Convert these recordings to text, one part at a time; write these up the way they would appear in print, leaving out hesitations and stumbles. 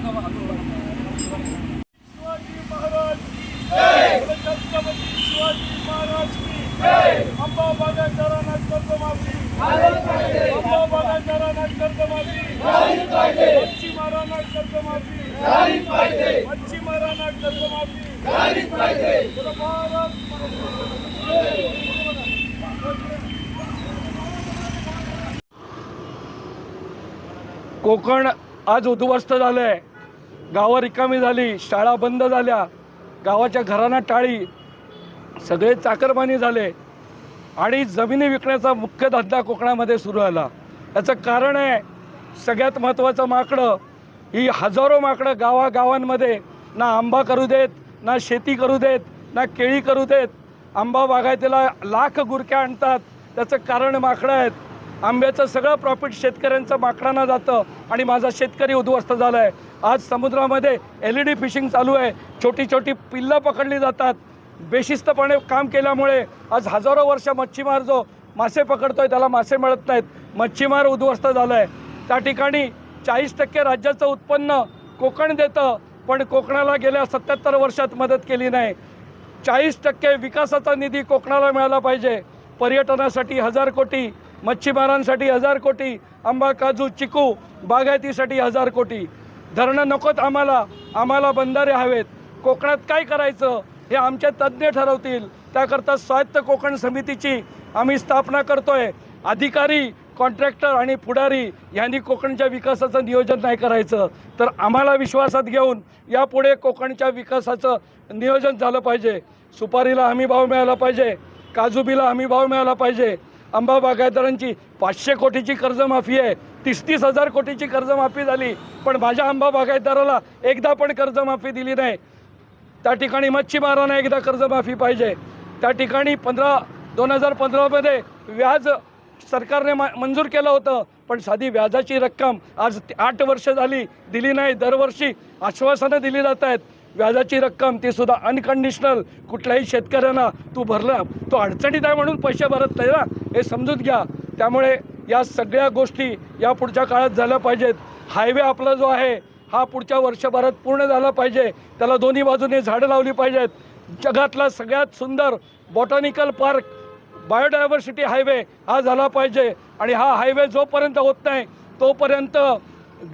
शिवाजी महाराज छत्रपती शिवाजी महाराज की अंबा बागायतदारांना कर्जमाफी, अंबा बागायतदारांना कर्जमाफी, मच्छीमारांना कर्जमाफी, मच्छीमारांना कर्जमाफी। कोकण आज उद्ध्वस्त झालंय, गावं रिकामी झाली, शाळा बंद झाल्या, गावाच्या घरांना टाळी, सगळे चाकरमानी झाले आणि जमिनी विकण्याचा मुख्य धंदा कोकणामध्ये सुरू झाला। याचं कारण आहे सगळ्यात महत्त्वाचं माकडं, ही हजारो माकडं गावागावांमध्ये ना आंबा करू देत, ना शेती करू देत, ना केळी करू देत। आंबा बागायतीला लाख गुरक्या आणतात, त्याचं कारण माकडं आहेत। आंब्याचं सगळं प्रॉफिट शेतकऱ्यांचं माकडांना जातं आणि माझा शेतकरी उद्ध्वस्त झाला आहे। आज समुद्रामध्ये LED फिशिंग चालू आहे, छोटी छोटी पिल्लं पकडली जातात। बेशिस्तपणे काम केल्यामुळे आज हजारो वर्ष मच्छीमार जो मासे पकडतोय त्याला मासे मिळत नाहीत, मच्छीमार उद्ध्वस्त झाला आहे। त्या ठिकाणी 40% राज्याचं उत्पन्न कोकण देतं, पण कोकणाला गेल्या 77 वर्षात मदत केली नाही। 40% विकासाचा निधी कोकणाला मिळाला पाहिजे, पर्यटनासाठी 1000 कोटी, मच्छीमारांसाठी 1000 कोटी, आंबा काजू चिकू बागायतीसाठी 1000 कोटी। धरणं नकोत आम्हाला बंधारे हवेत। कोकणात काय करायचं हे आमचे तज्ज्ञ ठरवतील, त्याकरता स्वायत्त कोकण समितीची आम्ही स्थापना करतोय। अधिकारी, कॉन्ट्रॅक्टर आणि पुढारी यांनी कोकणच्या विकासाचं नियोजन नाही करायचं, तर आम्हाला विश्वासात घेऊन यापुढे कोकणच्या विकासाचं नियोजन झालं पाहिजे। सुपारीला हमी भाव मिळाला पाहिजे, काजूबीला हमी भाव मिळाला पाहिजे। आंबा बागायतदारांची 500 कोटीची कर्जमाफी आहे, 30 हजार कोटीची कर्जमाफी झाली, पण माझ्या आंबा बागायतदाराला एकदा पण कर्जमाफी दिली नाही। त्या ठिकाणी मच्छीमारांना एकदा कर्जमाफी पाहिजे। त्या ठिकाणी 2015मध्ये व्याज सरकारने मंजूर केलं होतं, पण साधी व्याजाची रक्कम आज 8 वर्ष झाली दिली नाही। दरवर्षी आश्वासनं दिली जात आहेत, व्याजाची रक्कम ती सुद्धा अनकंडिशनल। कुठल्याही शेतकऱ्यांना तू भरला तो अडचणीत आहे म्हणून पैसे भरत नाही ना, हे समजून घ्या। त्यामुळे या सगळ्या गोष्टी या पुढच्या काळात झाल्या पाहिजेत। हायवे आपला जो आहे हा पुढच्या वर्षभरात पूर्ण झाला पाहिजे, त्याला दोन्ही बाजूने झाडं लावली पाहिजेत। जगातला सगळ्यात सुंदर बॉटॅनिकल पार्क, बायोडायव्हर्सिटी हायवे हा झाला पाहिजे, आणि हा हायवे जोपर्यंत होत नाही तोपर्यंत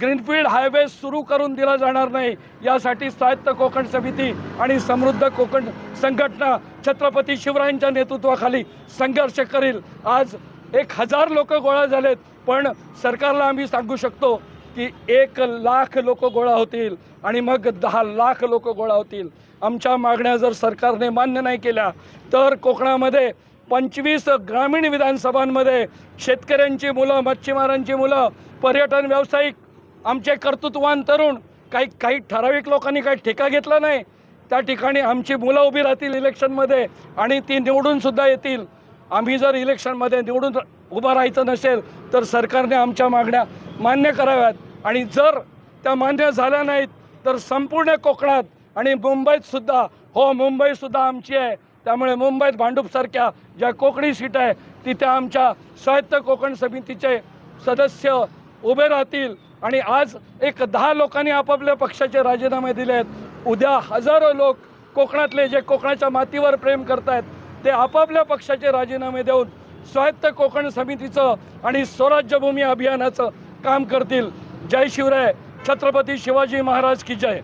ग्रीनफील्ड हायवे सुरू करून दिला जाणार नाही। यासाठी स्वायत्त कोकण समिती आणि समृद्ध कोकण संघटना छत्रपती शिवरायांच्या नेतृत्वाखाली संघर्ष करील। आज 1000 लोक गोळा झालेत, पण सरकारला आम्ही सांगू शकतो की 1 लाख लोक गोळा होतील आणि मग 10 लाख लोक गोळा होतील। आमच्या मागण्या जर सरकारने मान्य नाही केल्या तर कोकणामध्ये 25 ग्रामीण विधानसभांमध्ये शेतकऱ्यांची मुलं, मच्छीमारांची मुलं, पर्यटन व्यावसायिक, आमचे कर्तृत्ववान तरुण, काही ठराविक लोकांनी काही ठेका घेतला नाही, त्या ठिकाणी आमची मुलं उभी राहतील इलेक्शनमध्ये आणि ती निवडूनसुद्धा येतील। आम्ही जर इलेक्शनमध्ये निवडून उभं राहायचं नसेल तर सरकारने आमच्या मागण्या मान्य कराव्यात, आणि जर त्या मान्य झाल्या नाहीत तर संपूर्ण कोकणात आणि मुंबईतसुद्धा, हो मुंबईसुद्धा आमची आहे, त्यामुळे मुंबईत भांडूपसारख्या ज्या कोकणी सीट आहे तिथे आमच्या स्वायत्त कोकण समितीचे सदस्य उभे राहतील। आणि आज 10 लोकांनी आपापल्या पक्षाचे राजीनामे दिले आहेत। उद्या हजारो लोक कोकणातले जे कोकणाच्या मातीवर प्रेम करत आहेत ते आपापल्या पक्षाचे राजीनामे देऊन स्वायत्त कोकण समितीचं आणि स्वराज्यभूमी अभियानाचं काम करतील। जय शिवराय, छत्रपती शिवाजी महाराज की जय।